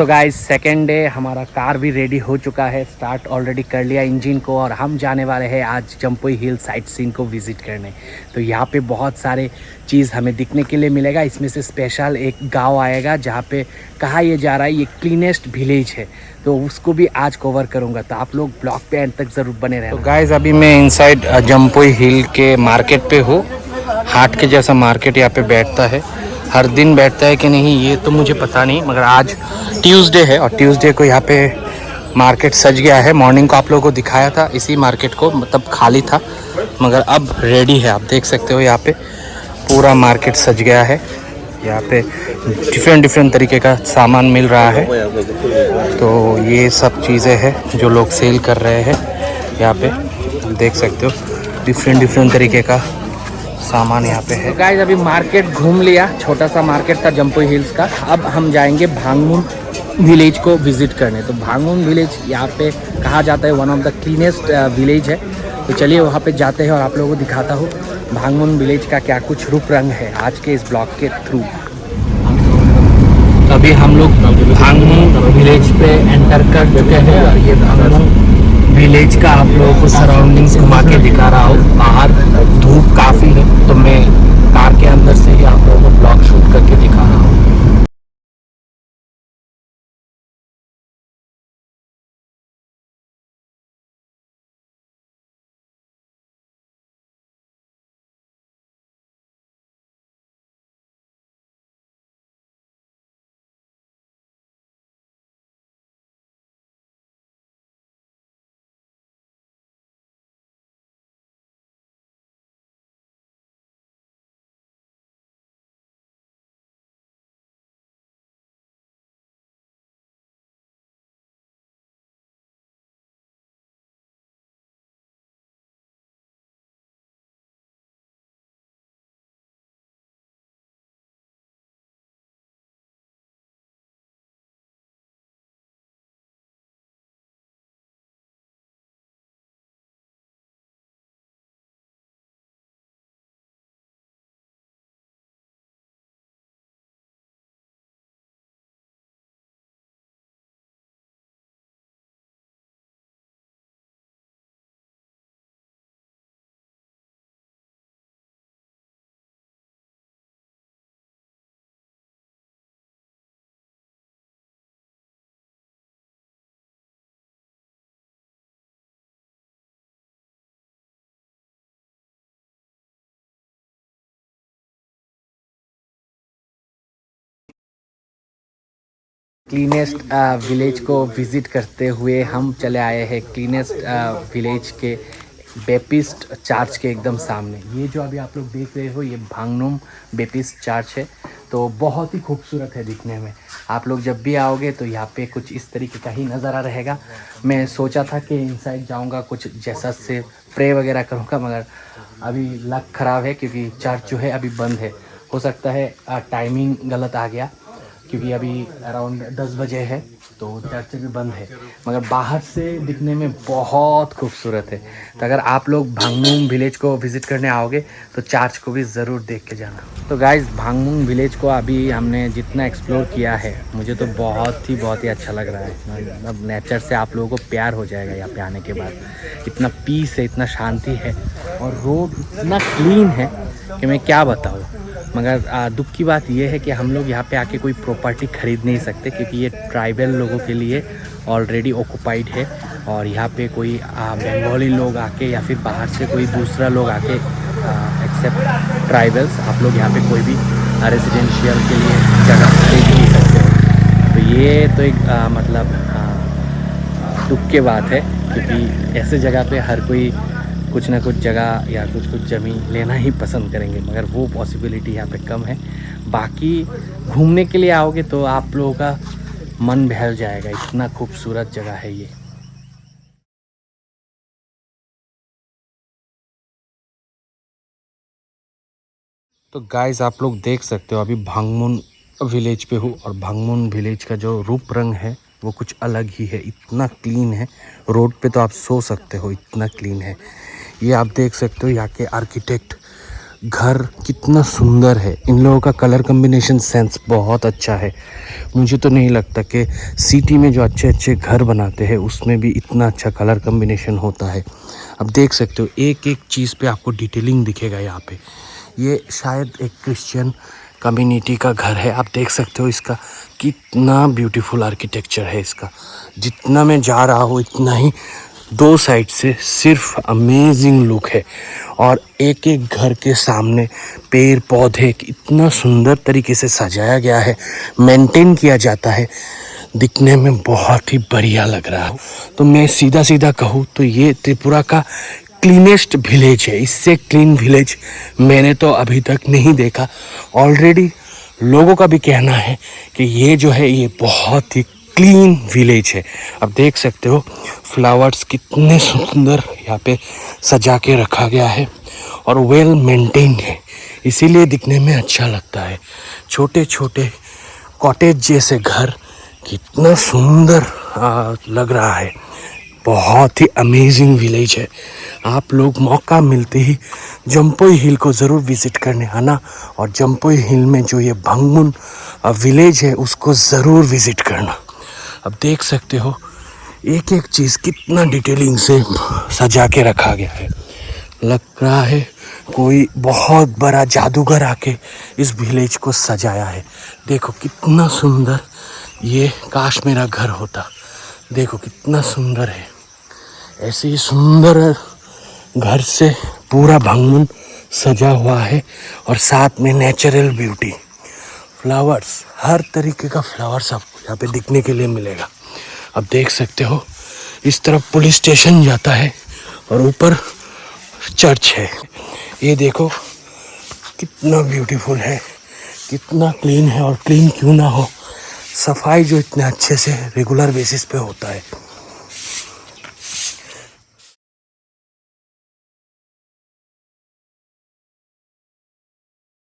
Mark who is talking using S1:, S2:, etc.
S1: So guys second day हमारा car भी ready हो चुका है, स्टार्ट ऑलरेडी कर लिया इंजन को और हम जाने वाले हैं आज जंपुई हिल साइट सीन को विज़िट करने। तो यहाँ पे बहुत सारे चीज़ हमें दिखने के लिए मिलेगा। इसमें से स्पेशल एक गांव आएगा जहाँ पे कहा यह जा रहा है ये क्लीनेस्ट विलेज है, तो उसको भी आज कवर करूँगा। तो आप लोग ब्लॉग पे एंड तक ज़रूर बने रहना। तो गाइस अभी मैं इनसाइड जंपुई हिल के मार्केट पे हूँ। हाट के जैसा मार्केट यहाँ पे बैठता है, हर दिन बैठता है कि नहीं ये तो मुझे पता नहीं, मगर आज ट्यूसडे है और ट्यूसडे को यहाँ पे मार्केट सज गया है। मॉर्निंग को आप लोगों को दिखाया था इसी मार्केट को, मतलब खाली था, मगर अब रेडी है। आप देख सकते हो यहाँ पे पूरा मार्केट सज गया है। यहाँ पे डिफरेंट तरीके का सामान मिल रहा है। तो ये सब चीज़ें हैं जो लोग सेल कर रहे हैं यहाँ पे, देख सकते हो डिफरेंट तरीके का सामान यहाँ पे है। गाइस अभी मार्केट घूम लिया, छोटा सा मार्केट था जंपुई हिल्स का। अब हम जाएंगे भांगमुन विलेज को विज़िट करने। तो भांगमुन विलेज यहाँ पे कहा जाता है one of the cleanest village है। तो चलिए वहाँ पे जाते हैं और आप लोगों को दिखाता हूँ भांगमुन विलेज का क्या कुछ रूप रंग है आज के इस ब्लॉग के थ्रू। अभी हम लोग भांगमुन विलेज पे एंटर कर चुके हैं और ये भांगमुन विलेज का आप लोगों को सराउंडिंग्स घुमा के दिखा रहा हूँ। बाहर धूप काफ़ी है तो मैं कार के अंदर से ही आप लोगों को ब्लॉग शूट करके दिखा रहा हूँ। क्लीनेस्ट विलेज को विज़िट करते हुए हम चले आए हैं क्लीनेस्ट विलेज के बेपिस्ट चर्च के एकदम सामने। ये जो अभी आप लोग देख रहे हो ये भांगनुम बेपिस्ट चर्च है। तो बहुत ही खूबसूरत है दिखने में। आप लोग जब भी आओगे तो यहाँ पे कुछ इस तरीके का ही नज़ारा रहेगा। मैं सोचा था कि इनसाइड जाऊँगा, कुछ जैसा से प्रे वगैरह करूँगा, मगर अभी लक ख़राब है क्योंकि चर्च जो है अभी बंद है। हो सकता है टाइमिंग गलत आ गया क्योंकि अभी अराउंड 10 बजे है तो चर्च भी बंद है, मगर बाहर से दिखने में बहुत खूबसूरत है। तो अगर आप लोग भांगमुन विलेज को विज़िट करने आओगे तो चर्च को भी ज़रूर देख के जाना। तो गाइस भांगमुन विलेज को अभी हमने जितना एक्सप्लोर किया है मुझे तो बहुत ही अच्छा लग रहा है। मतलब नेचर से आप लोगों को प्यार हो जाएगा यहाँ पे आने के बाद। इतना पीस है, इतना शांति है और रोड इतना क्लीन है कि मैं क्या बताऊँ। मगर दुख की बात यह है कि हम लोग यहाँ पे आके कोई प्रॉपर्टी ख़रीद नहीं सकते क्योंकि ये ट्राइबल लोगों के लिए ऑलरेडी ऑक्युपाइड है। और यहाँ पे कोई बंगाली लोग आके या फिर बाहर से कोई दूसरा लोग आके एक्सेप्ट ट्राइबल्स, आप लोग यहाँ पे कोई भी रेजिडेंशियल के लिए जगह खरीद नहीं सकते। तो ये तो एक मतलब दुख की बात है क्योंकि ऐसे जगह पे हर कोई कुछ ना कुछ जगह या कुछ ज़मीन लेना ही पसंद करेंगे, मगर वो पॉसिबिलिटी यहाँ पे कम है। बाकी घूमने के लिए आओगे तो आप लोगों का मन बहल जाएगा, इतना खूबसूरत जगह है ये। तो गाइस आप लोग देख सकते हो अभी भांगमुन विलेज पे हूँ और भांगमुन विलेज का जो रूप रंग है वो कुछ अलग ही है। इतना क्लीन है, रोड पे तो आप सो सकते हो, इतना क्लीन है। ये आप देख सकते हो यहाँ के आर्किटेक्ट घर कितना सुंदर है। इन लोगों का कलर कॉम्बिनेशन सेंस बहुत अच्छा है। मुझे तो नहीं लगता कि सिटी में जो अच्छे अच्छे घर बनाते हैं उसमें भी इतना अच्छा कलर कॉम्बिनेशन होता है। अब देख सकते हो एक एक चीज़ पे आपको डिटेलिंग दिखेगा यहाँ पे। ये शायद एक क्रिश्चियन कम्युनिटी का घर है। आप देख सकते हो इसका कितना ब्यूटीफुल आर्किटेक्चर है इसका। जितना मैं जा रहा हूँ इतना ही दो साइड से सिर्फ अमेजिंग लुक है। और एक एक घर के सामने पेड़ पौधे इतना सुंदर तरीके से सजाया गया है, मेंटेन किया जाता है, दिखने में बहुत ही बढ़िया लग रहा है। तो मैं सीधा सीधा कहूँ तो ये त्रिपुरा का क्लीनेस्ट विलेज है। इससे क्लीन विलेज मैंने तो अभी तक नहीं देखा। ऑलरेडी लोगों का भी कहना है कि ये जो है ये बहुत ही क्लीन विलेज है। अब देख सकते हो फ्लावर्स कितने सुंदर यहाँ पे सजा के रखा गया है और वेल मेंटेन्ड है, इसीलिए दिखने में अच्छा लगता है। छोटे छोटे कॉटेज जैसे घर कितना सुंदर लग रहा है। बहुत ही अमेजिंग विलेज है। आप लोग मौका मिलते ही जम्पोई हिल को ज़रूर विज़िट करने आना और जम्पोई हिल में जो ये भांगमुन विलेज है उसको ज़रूर विज़िट करना। अब देख सकते हो एक एक चीज़ कितना डिटेलिंग से सजा के रखा गया है। लग रहा है कोई बहुत बड़ा जादूगर आके इस विलेज को सजाया है। देखो कितना सुंदर, ये काश मेरा घर होता। देखो कितना सुंदर है। ऐसे ही सुंदर घर से पूरा भांगमुन सजा हुआ है और साथ में नेचुरल ब्यूटी, फ्लावर्स, हर तरीके का फ्लावर्स आपको यहाँ पे दिखने के लिए मिलेगा। अब देख सकते हो इस तरफ पुलिस स्टेशन जाता है और ऊपर चर्च है। ये देखो कितना ब्यूटीफुल है, कितना क्लीन है। और क्लीन क्यों ना हो, सफाई जो इतने अच्छे से रेगुलर बेसिस पे होता है